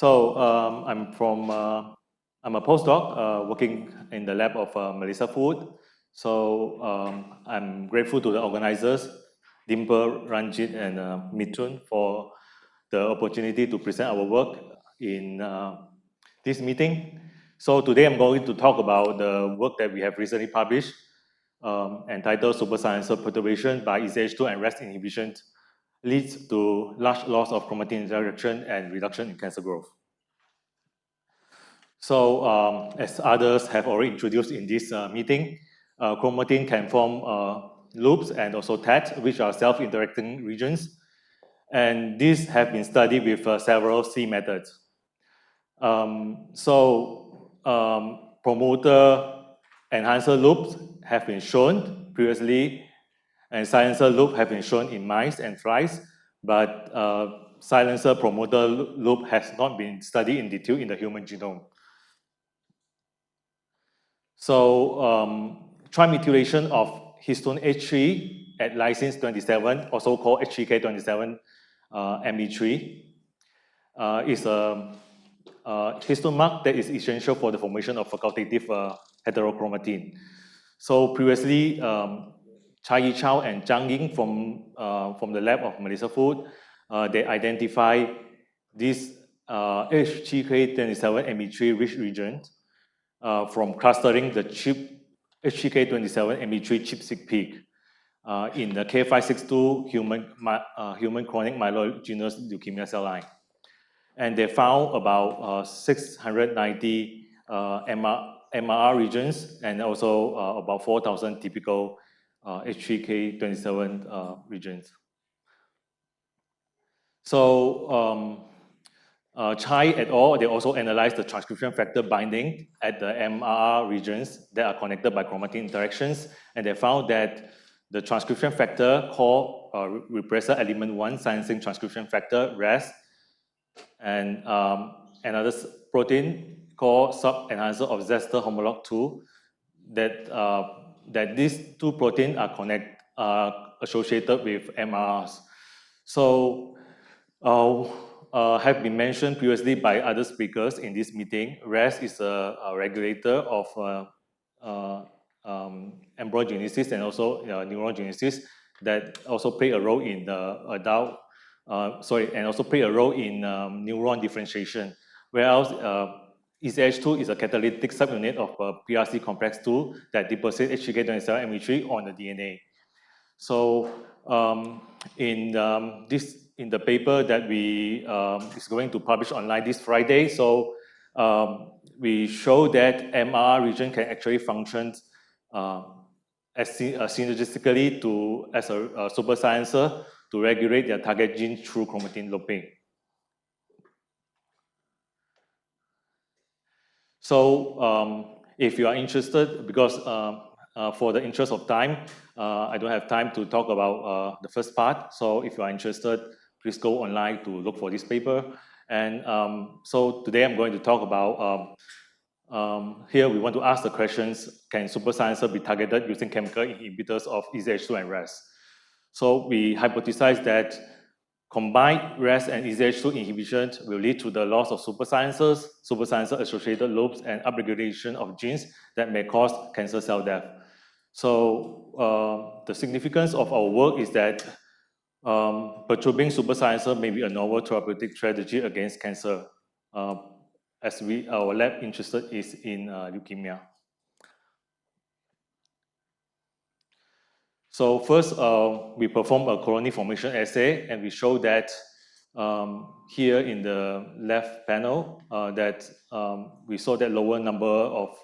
I'm a postdoc working in the lab of Melissa Food. I'm grateful to the organizers, Dimple, Ranjith, and Mithun for the opportunity to present our work in this meeting. So today I'm going to talk about the work that we have recently published entitled Supersciential Perturbation by EZH2 and RAS Inhibition leads to large loss of chromatin interaction and reduction in cancer growth. So as others have already introduced in this meeting, chromatin can form loops and also tags, which are self-interacting regions. And these have been studied with several C methods. Promoter enhancer loops have been shown previously, and silencer loop have been shown in mice and flies, but silencer promoter loop has not been studied in detail in the human genome. So trimethylation of histone H3 at lysine 27, also called H3K27 ME3, is a histone mark that is essential for the formation of facultative heterochromatin. So previously, Chai Chow and Zhang Ying from the lab of Melissa Food, they identify this H3K27 ME3 rich region from clustering the chip H3K27 ME3 chip-seq peak in the K562 human chronic myelogenous leukemia cell line. And they found about 690 MRR regions and also about 4,000 typical H3K27 regions. So Chai et al., they also analyzed the transcription factor binding at the MRR regions that are connected by chromatin interactions, and they found that the transcription factor called repressor element 1 silencing transcription factor, RAS, and another protein called sub-enhancer of Zester homolog 2, that these two proteins are associated with MRRs. So have been mentioned previously by other speakers in this meeting. RAS is a regulator of embryogenesis and also neurogenesis that also play a role in the adult, and also play a role in neuron differentiation. Whereas EZH2 is a catalytic subunit of PRC complex 2 that deposits H3K27 ME3 on the DNA. So in the paper that we is going to publish online this Friday, so we show that MR region can actually function synergistically as a super silencer to regulate their target gene through chromatin looping. So if you are interested, because for the interest of time, I don't have time to talk about the first part. So if you are interested, please go online to look for this paper. And so today I'm going to talk about, here we want to ask the questions, can super silencer be targeted using chemical inhibitors of EZH2 and RAS? So we hypothesize that combined RAS and EZH2 inhibition will lead to the loss of super silencer associated loops, and upregulation of genes that may cause cancer cell death. So the significance of our work is that perturbing super silencer may be a novel therapeutic strategy against cancer, as our lab interested is in leukemia. So first, we perform a colony formation assay, and we show that here in the left panel that we saw that lower number of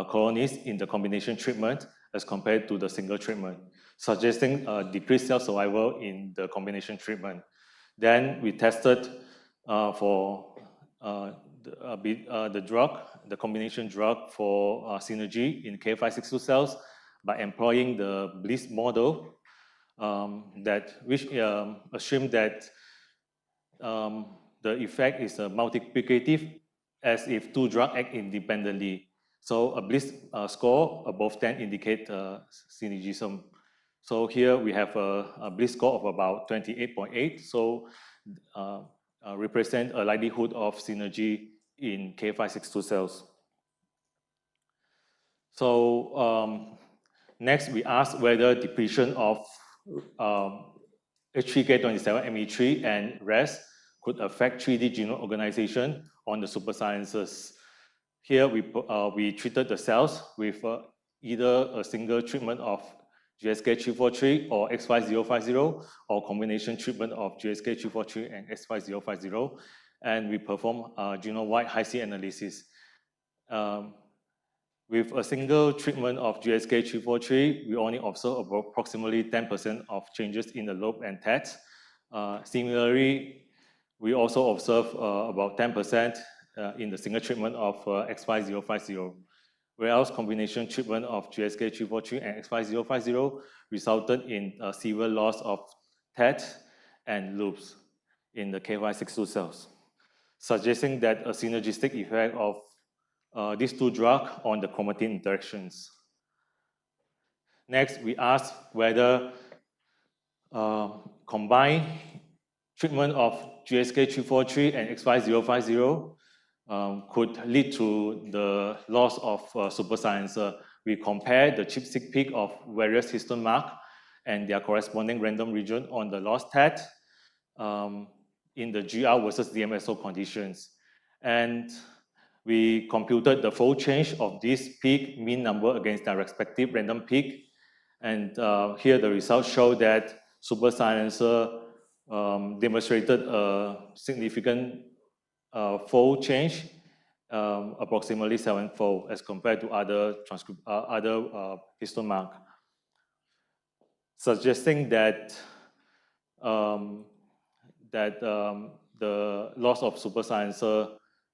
colonies in the combination treatment as compared to the single treatment, suggesting decreased cell survival in the combination treatment. Then we tested for the drug, the combination drug for synergy in K562 cells by employing the Bliss model, which assumed that the effect is multiplicative, as if two drugs act independently. So a Bliss score above 10 indicates synergism. So here we have a Bliss score of about 28.8. So represent a likelihood of synergy in K562 cells. So next, we asked whether depletion of H3K27ME3 and RES could affect 3D genome organization on the supersciences. Here, we treated the cells with either a single treatment of GSK343 or X5050 or combination treatment of GSK343 and X5050, and we perform genome-wide Hi-C analysis. With a single treatment of GSK343, we only observe approximately 10% of changes in the lobe and TET. Similarly, we also observe about 10% in the single treatment of X5050, whereas combination treatment of GSK343 and X5050 resulted in severe loss of TET and loops in the K562 cells, suggesting that a synergistic effect of these two drugs on the chromatin interactions. Next, we asked whether combined treatment of GSK343 and X5050 could lead to the loss of superscience. We compared the ChIP-seq peak of various histone marks and their corresponding random region on the lost TET in the GR versus DMSO conditions. And we computed the fold change of this peak mean number against their respective random peak. And here the results show that supersilencer demonstrated a significant fold change, approximately 7-fold, as compared to other histone mark, suggesting that the loss of supersilencer,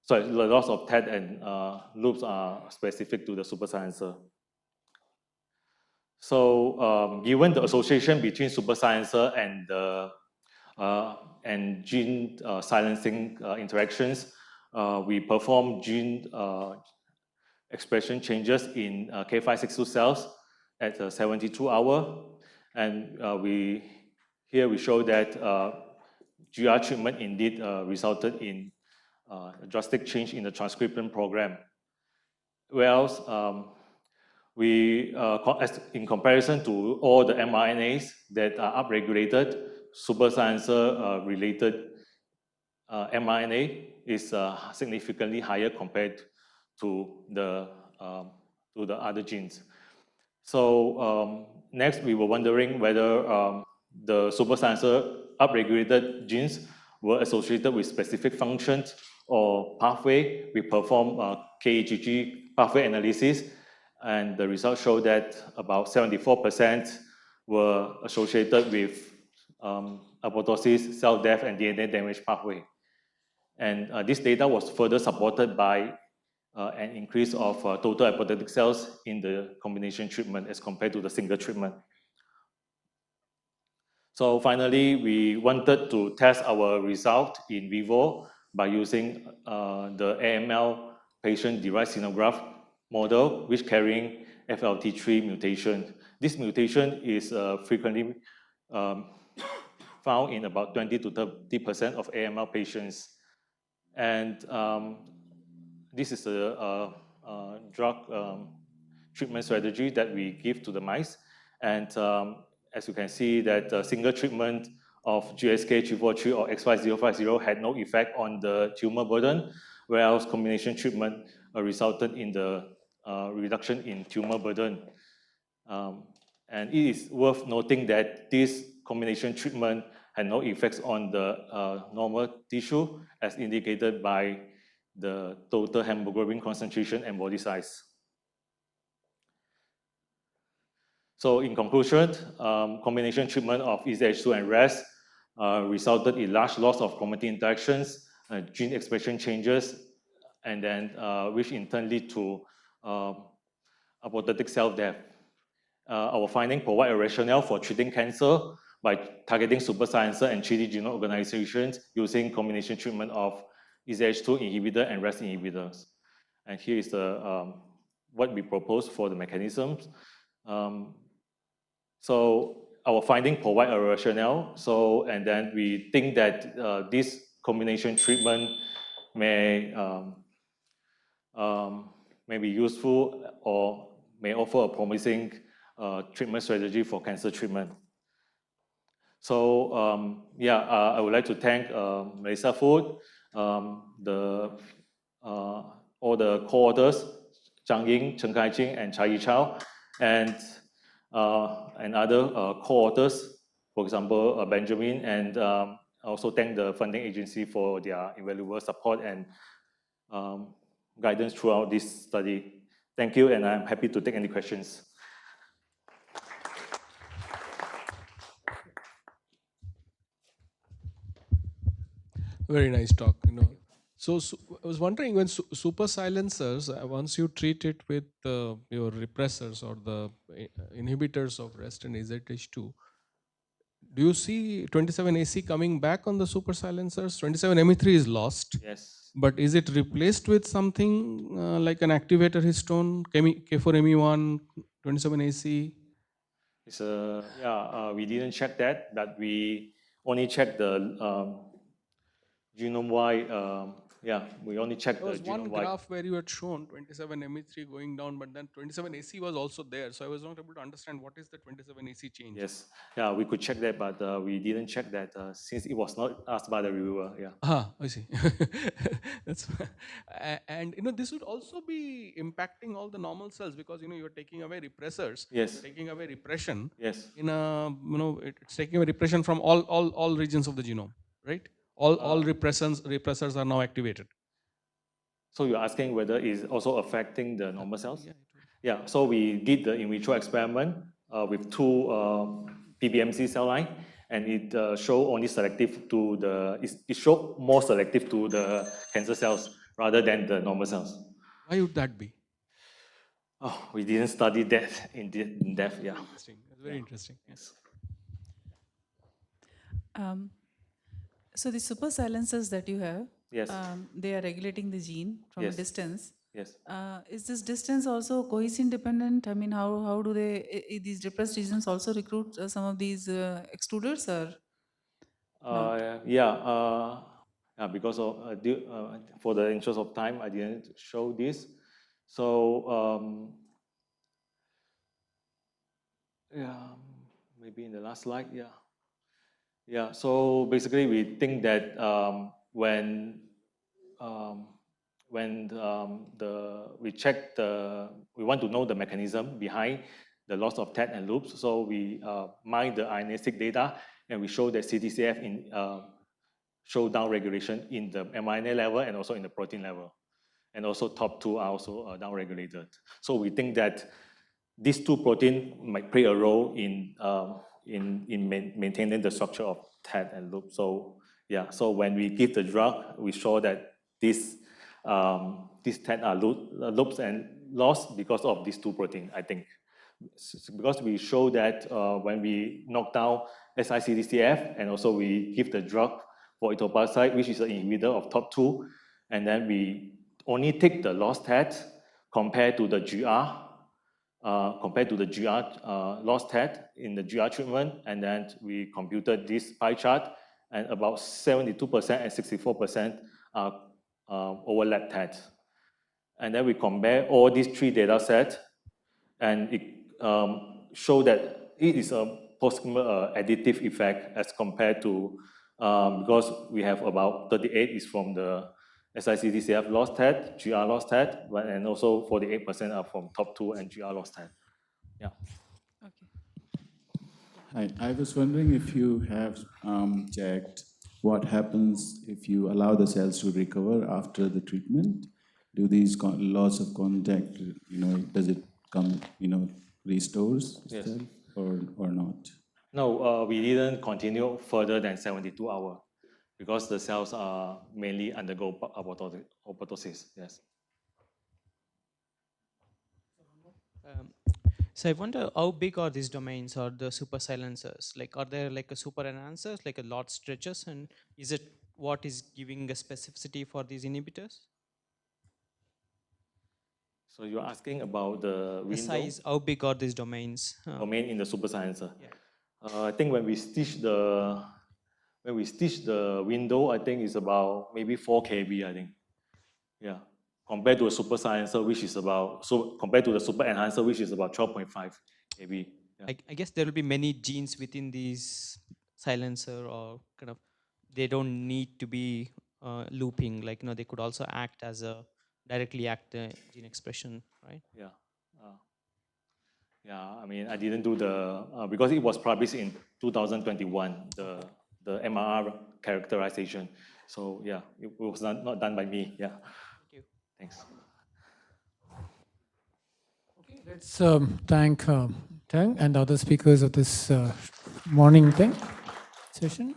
the loss of TET and loops are specific to the supersilencer. So, given the association between supersilencer and gene silencing interactions, we perform gene expression changes in K562 cells at 72 hours, and here we show that GR treatment indeed resulted in a drastic change in the transcription program. Whereas in comparison to all the mRNAs that are upregulated, supersilencer related mRNA is significantly higher compared to the other genes. So next, we were wondering whether the supersilencer upregulated genes were associated with specific functions or pathway. We performed KEGG pathway analysis, and the results show that about 74% were associated with apoptosis, cell death, and DNA damage pathway. And this data was further supported by an increase of total apoptotic cells in the combination treatment as compared to the single treatment. So finally, we wanted to test our result in vivo by using the AML patient-derived xenograft model, which carrying FLT3 mutation. This mutation is frequently found in about 20 to 30% of AML patients. And this is a drug treatment strategy that we give to the mice. And as you can see, that single treatment of GSK343 or X5050 had no effect on the tumor burden, whereas combination treatment resulted in the reduction in tumor burden. And it is worth noting that this combination treatment had no effects on the normal tissue, as indicated by the total hemoglobin concentration and body size. So in conclusion, combination treatment of EZH2 and RES resulted in large loss of chromatin interactions, gene expression changes, and then which in turn lead to apoptotic cell death. Our finding provide a rationale for treating cancer by targeting supersilencer and 3D genome organizations using combination treatment of EZH2 inhibitor and RES inhibitors. And here is the what we propose for the mechanisms. So our finding provide a rationale. And then we think that this combination treatment may be useful or may offer a promising treatment strategy for cancer treatment. So I would like to thank Melissa Food, all the co-authors, Zhang Ying, Chen Kai-Jing, and Chai Yi-Chao, and other co-authors, for example, Benjamin, and also thank the funding agency for their invaluable support and guidance throughout this study. Thank you, and I'm happy to take any questions. Very nice talk. So I was wondering, when super silencers, once you treat it with your repressors or the inhibitors of REST and EZH2, do you see 27AC coming back on the super silencers? 27Me3 is lost. Yes. But is it replaced with something like an activator histone, K4ME1, 27AC? It's we didn't check that, but we only checked the genome-wide. We only checked the genome-wide. There was one graph where you had shown 27Me3 going down, but then 27AC was also there. So I was not able to understand what is the 27AC change. Yes, we could check that, but we didn't check that since it was not asked by the reviewer. I see. That's and this would also be impacting all the normal cells, because you're taking away repressors. Yes. Taking away repression. Yes. In a it's taking away repression from all regions of the genome, right? All repressors are now activated. So you're asking whether it's also affecting the normal cells? Yeah. So we did the in vitro experiment with two PBMC cell line, and it showed only selective to it showed more selective to the cancer cells rather than the normal cells. Why would that be? Oh, we didn't study that in depth. Yeah. Interesting. That's very interesting. Yes. So the super silencers that you have, yes, they are regulating the gene from yes. a distance. Yes. Is this distance also cohesin dependent? I mean, how do these depressed regions also recruit some of these extruders, or not? Because of for the interest of time, I didn't show this. So maybe in the last slide. So basically, we think that when we want to know the mechanism behind the loss of TET and loops. So we mine the RNA-seq data, and we show that CTCF show down regulation in the mRNA level and also in the protein level, and also top two are also down regulated. So we think that these two proteins might play a role in maintaining the structure of TET and loop. So so when we give the drug, we show that these TET are loops and lost because of these two proteins, I think. Because we show that when we knock down SICDCF and also we give the drug for etoposide, which is an inhibitor of top2, and then we only take the lost TET compared to the GR, lost TET in the GR treatment, and then we computed this pie chart, and about 72% and 64% are overlap TET. And then we compare all these three data sets, and it show that it is a proximal additive effect as compared to, because we have about 38 is from the SICDCF lost TET, GR lost TET, and also 48% are from top two and GR lost TET. Yeah. Okay. Hi, I was wondering if you have checked what happens if you allow the cells to recover after the treatment. Do these loss of contact, does it come, restores itself or not? No, we didn't continue further than 72 hours because the cells are mainly undergo apoptosis. Yes. So I wonder how big are these domains or the super silencers? Like, are there like a super enhancers, like a lot stretches, and is it what is giving a specificity for these inhibitors? So you're asking about the window? The size, how big are these domains? Domain in the super silencer. Yeah. I think when we stitch the when we stitch the window, I think it's about maybe 4 kb, I think. Yeah, compared to a super silencer, which is about, so compared to the super enhancer, which is about 12.5 kb. Yeah. I guess there will be many genes within these silencer, or kind of, they don't need to be looping, like, they could also act as a, directly act gene expression, right? Yeah. Yeah, I mean, I didn't do the, because it was published in 2021, the MRR characterization. So yeah, it was not done by me. Yeah. Thank you. Thanks. Okay, let's thank Tang and other speakers of this morning session.